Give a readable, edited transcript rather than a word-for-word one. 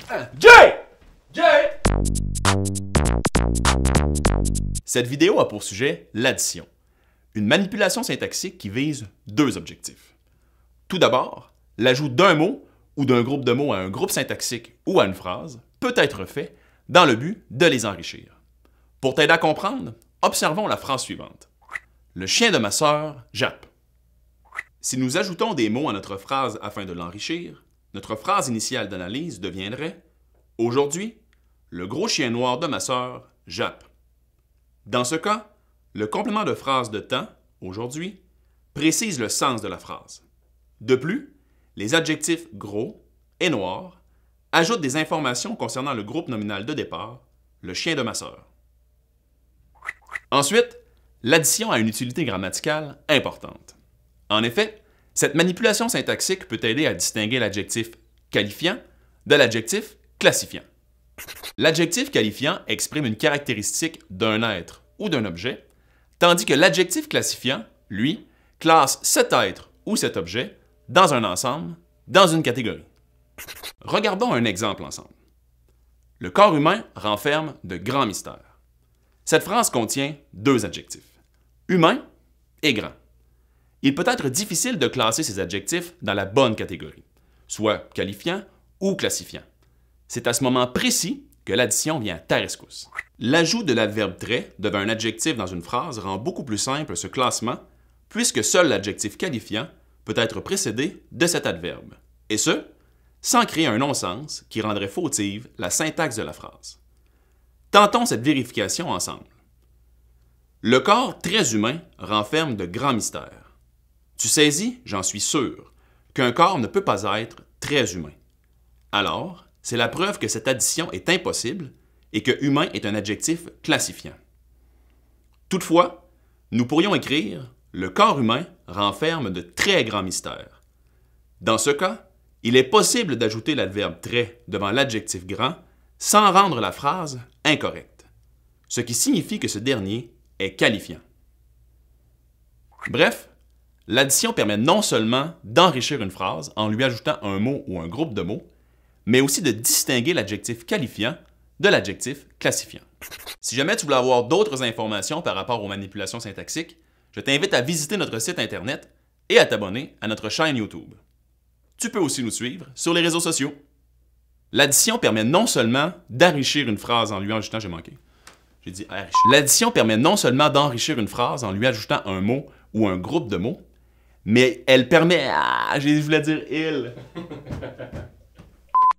Jay! Jay! Cette vidéo a pour sujet l'addition, une manipulation syntaxique qui vise deux objectifs. Tout d'abord, l'ajout d'un mot ou d'un groupe de mots à un groupe syntaxique ou à une phrase peut être fait dans le but de les enrichir. Pour t'aider à comprendre, observons la phrase suivante. Le chien de ma sœur jappe. Si nous ajoutons des mots à notre phrase afin de l'enrichir, notre phrase initiale d'analyse deviendrait « Aujourd'hui, le gros chien noir de ma sœur jappe ». Dans ce cas, le complément de phrase de temps, aujourd'hui, précise le sens de la phrase. De plus, les adjectifs gros et noir ajoutent des informations concernant le groupe nominal de départ, le chien de ma sœur. Ensuite, l'addition a une utilité grammaticale importante. En effet, cette manipulation syntaxique peut aider à distinguer l'adjectif qualifiant de l'adjectif classifiant. L'adjectif qualifiant exprime une caractéristique d'un être ou d'un objet, tandis que l'adjectif classifiant, lui, classe cet être ou cet objet dans un ensemble, dans une catégorie. Regardons un exemple ensemble. Le corps humain renferme de grands mystères. Cette phrase contient deux adjectifs, humain et grand. Il peut être difficile de classer ces adjectifs dans la bonne catégorie, soit qualifiant ou classifiant. C'est à ce moment précis que l'addition vient à ta rescousse. L'ajout de l'adverbe trait devant un adjectif dans une phrase rend beaucoup plus simple ce classement, puisque seul l'adjectif qualifiant peut être précédé de cet adverbe, et ce, sans créer un non-sens qui rendrait fautive la syntaxe de la phrase. Tentons cette vérification ensemble. Le corps très humain renferme de grands mystères. Tu saisis, j'en suis sûr, qu'un corps ne peut pas être très humain. Alors, c'est la preuve que cette addition est impossible et que humain est un adjectif classifiant. Toutefois, nous pourrions écrire « Le corps humain renferme de très grands mystères ». Dans ce cas, il est possible d'ajouter l'adverbe « très » devant l'adjectif « grand » sans rendre la phrase incorrecte, ce qui signifie que ce dernier est qualifiant. Bref, l'addition permet non seulement d'enrichir une phrase en lui ajoutant un mot ou un groupe de mots, mais aussi de distinguer l'adjectif qualifiant de l'adjectif classifiant. Si jamais tu veux avoir d'autres informations par rapport aux manipulations syntaxiques, je t'invite à visiter notre site Internet et à t'abonner à notre chaîne YouTube. Tu peux aussi nous suivre sur les réseaux sociaux. L'addition permet non seulement d'enrichir une phrase en lui ajoutant... J'ai manqué. J'ai dit enrichir. L'addition permet non seulement d'enrichir une phrase en lui ajoutant un mot ou un groupe de mots, mais elle permet... je voulais dire « il ».